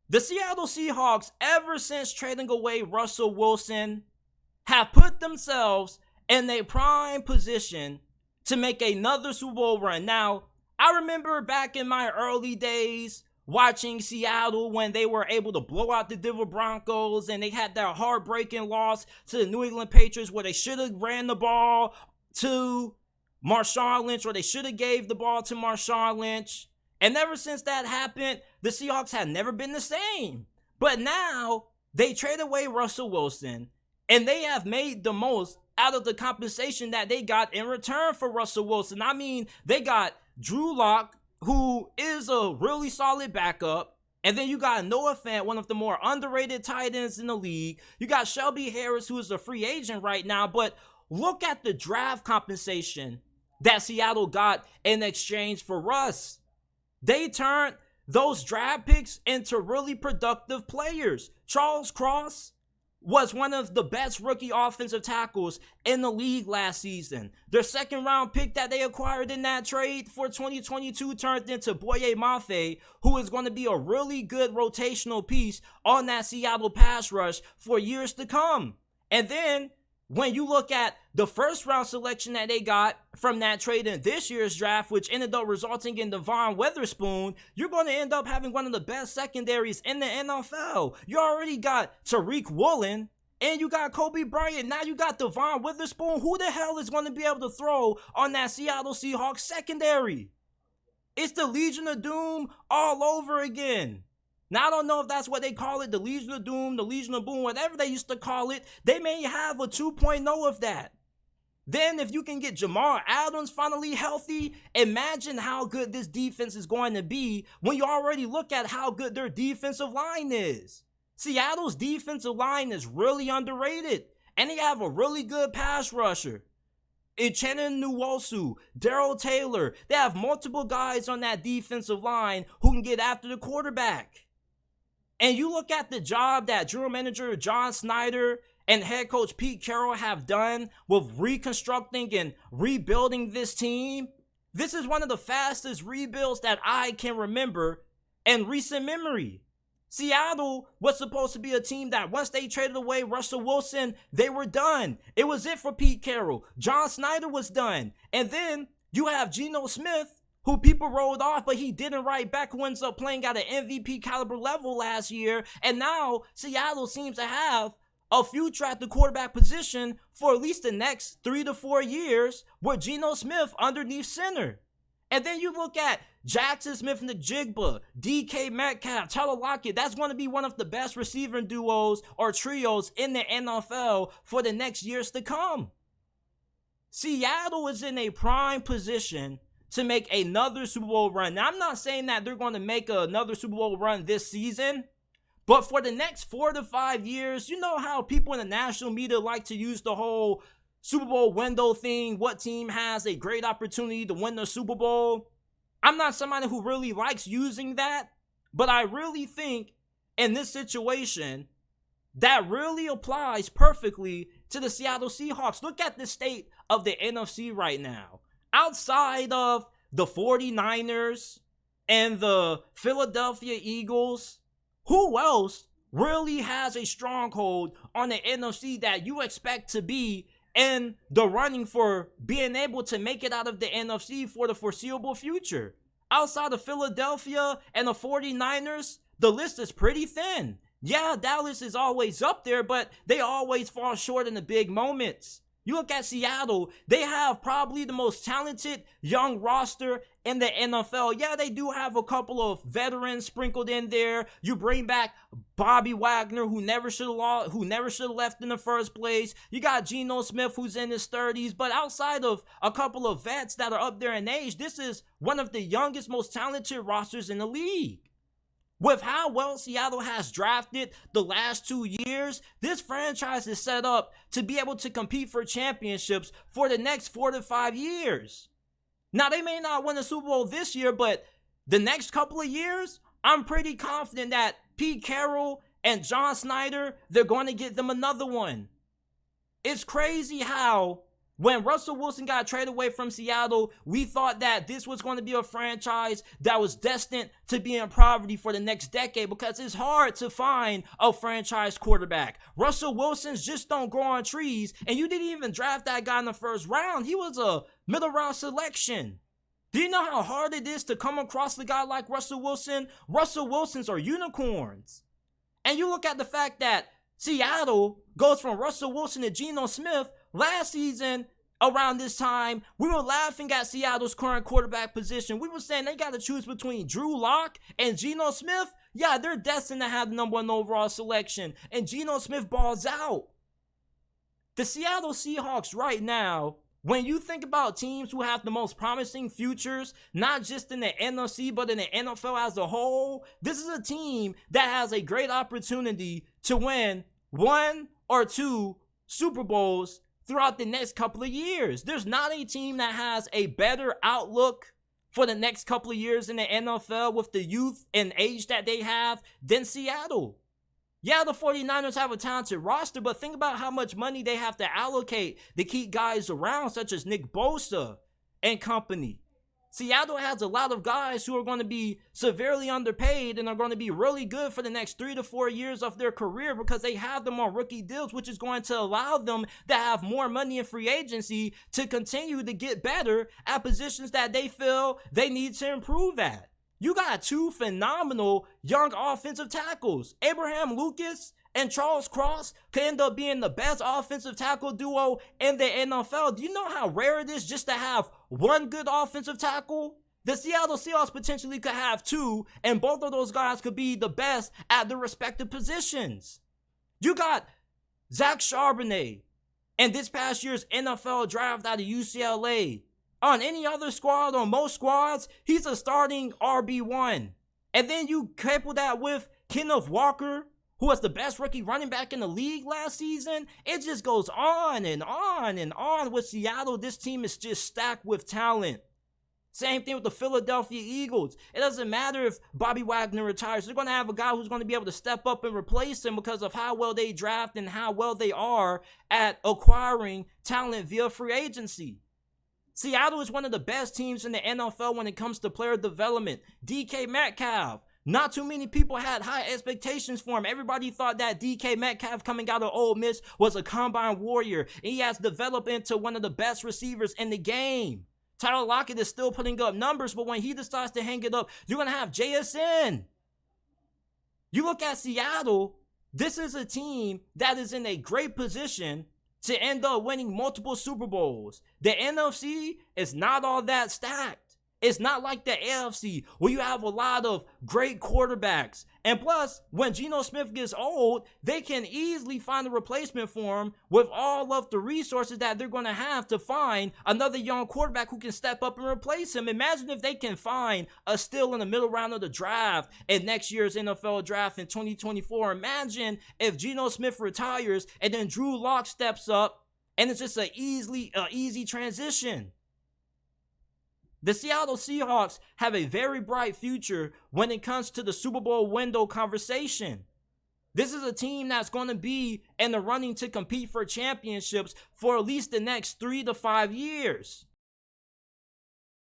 The Seattle Seahawks, ever since trading away Russell Wilson, have put themselves in a prime position to make another Super Bowl run. Now, I remember back in my early days watching Seattle when they were able to blow out the Denver Broncos and they had that heartbreaking loss to the New England Patriots where they should have ran the ball to Marshawn Lynch, or they should have gave the ball to Marshawn Lynch. And ever since that happened, the Seahawks have never been the same. But now they trade away Russell Wilson and they have made the most out of the compensation that they got in return for Russell Wilson. I mean, they got Drew Lock, who is a really solid backup. And then you got Noah Fant, one of the more underrated tight ends in the league. You got Shelby Harris, who is a free agent right now. But look at the draft compensation that Seattle got in exchange for Russ. They turned those draft picks into really productive players. Charles Cross was one of the best rookie offensive tackles in the league last season. Their second round pick that they acquired in that trade for 2022 turned into Boye Mafe, who is going to be a really good rotational piece on that Seattle pass rush for years to come. And then when you look at the first round selection that they got from that trade in this year's draft, which ended up resulting in Devon Witherspoon, you're going to end up having one of the best secondaries in the NFL. You already got Tariq Woolen and you got Kobe Bryant. Now you got Devon Witherspoon. Who the hell is going to be able to throw on that Seattle Seahawks secondary? It's the Legion of Doom all over again. Now, I don't know if that's what they call it, the Legion of Doom, the Legion of Boom, whatever they used to call it. They may have a 2.0 of that. Then if you can get Jamal Adams finally healthy, imagine how good this defense is going to be when you already look at how good their defensive line is. Seattle's defensive line is really underrated, and they have a really good pass rusher. Uchenna Nwosu, Darrell Taylor, they have multiple guys on that defensive line who can get after the quarterback. And you look at the job that general manager John Snyder and head coach Pete Carroll have done with reconstructing and rebuilding this team. This is one of the fastest rebuilds that I can remember in recent memory. Seattle was supposed to be a team that once they traded away Russell Wilson, they were done. It was it for Pete Carroll. John Snyder was done. And then you have Geno Smith, who people rolled off, but he didn't right back, who ends up playing at an MVP caliber level last year. And now Seattle seems to have a future at the quarterback position for at least the next 3 to 4 years with Geno Smith underneath center. And then you look at Jackson Smith-Njigba, DK Metcalf, Tyler Lockett. That's going to be one of the best receiving duos or trios in the NFL for the next years to come. Seattle is in a prime position to make another Super Bowl run. Now, I'm not saying that they're going to make another Super Bowl run this season, but for the next 4 to 5 years, you know how people in the national media like to use the whole Super Bowl window thing. What team has a great opportunity to win the Super Bowl? I'm not somebody who really likes using that, but I really think in this situation, that really applies perfectly to the Seattle Seahawks. Look at the state of the NFC right now. Outside of the 49ers and the Philadelphia Eagles, who else really has a stronghold on the NFC that you expect to be in the running for being able to make it out of the NFC for the foreseeable future? Outside of Philadelphia and the 49ers, the list is pretty thin. Yeah, Dallas is always up there, but they always fall short in the big moments. You look at Seattle, they have probably the most talented young roster in the NFL. Yeah, they do have a couple of veterans sprinkled in there. You bring back Bobby Wagner, who never should have left in the first place. You got Geno Smith, who's in his 30s. But outside of a couple of vets that are up there in age, this is one of the youngest, most talented rosters in the league. With how well Seattle has drafted the last 2 years, this franchise is set up to be able to compete for championships for the next 4 to 5 years. Now, they may not win a Super Bowl this year, but the next couple of years, I'm pretty confident that Pete Carroll and John Snyder, they're going to get them another one. It's crazy how When Russell Wilson got traded away from Seattle, we thought that this was going to be a franchise that was destined to be in poverty for the next decade because it's hard to find a franchise quarterback. Russell Wilson's just don't grow on trees, and you didn't even draft that guy in the first round. He was a middle round selection. Do you know how hard it is to come across a guy like Russell Wilson? Russell Wilsons are unicorns. And you look at the fact that Seattle goes from Russell Wilson to Geno Smith. Last season, around this time, we were laughing at Seattle's current quarterback position. We were saying they got to choose between Drew Lock and Geno Smith. Yeah, they're destined to have the #1 overall selection. And Geno Smith balls out. The Seattle Seahawks right now, when you think about teams who have the most promising futures, not just in the NFC, but in the NFL as a whole, this is a team that has a great opportunity to win 1 or 2 Super Bowls throughout the next couple of years. There's not a team that has a better outlook for the next couple of years in the NFL with the youth and age that they have than Seattle. Yeah, the 49ers have a talented roster, but think about how much money they have to allocate to keep guys around, such as Nick Bosa and company. Seattle has a lot of guys who are going to be severely underpaid and are going to be really good for the next 3 to 4 years of their career because they have them on rookie deals, which is going to allow them to have more money in free agency to continue to get better at positions that they feel they need to improve at. You got 2 phenomenal young offensive tackles. Abraham Lucas and Charles Cross could end up being the best offensive tackle duo in the NFL. Do you know how rare it is just to have 1 good offensive tackle? The Seattle Seahawks potentially could have 2, and both of those guys could be the best at their respective positions. You got Zach Charbonnet and this past year's NFL draft out of UCLA. On any other squad, on most squads, he's a starting RB1. And then you couple that with Kenneth Walker, who was the best rookie running back in the league last season. It just goes on and on and on with Seattle. This team is just stacked with talent. Same thing with the Philadelphia Eagles. It doesn't matter if Bobby Wagner retires. They're going to have a guy who's going to be able to step up and replace him because of how well they draft and how well they are at acquiring talent via free agency. Seattle is one of the best teams in the NFL when it comes to player development. DK Metcalf. Not too many people had high expectations for him. Everybody thought that DK Metcalf coming out of Ole Miss was a combine warrior. And he has developed into one of the best receivers in the game. Tyler Lockett is still putting up numbers, but when he decides to hang it up, you're going to have JSN. You look at Seattle, this is a team that is in a great position to end up winning multiple Super Bowls. The NFC is not all that stacked. It's not like the AFC where you have a lot of great quarterbacks. And plus, when Geno Smith gets old, they can easily find a replacement for him with all of the resources that they're going to have to find another young quarterback who can step up and replace him. Imagine if they can find a steal in the middle round of the draft in next year's NFL draft in 2024. Imagine if Geno Smith retires and then Drew Lock steps up and it's just an easy transition. The Seattle Seahawks have a very bright future when it comes to the Super Bowl window conversation. This is a team that's going to be in the running to compete for championships for at least the next 3 to 5 years.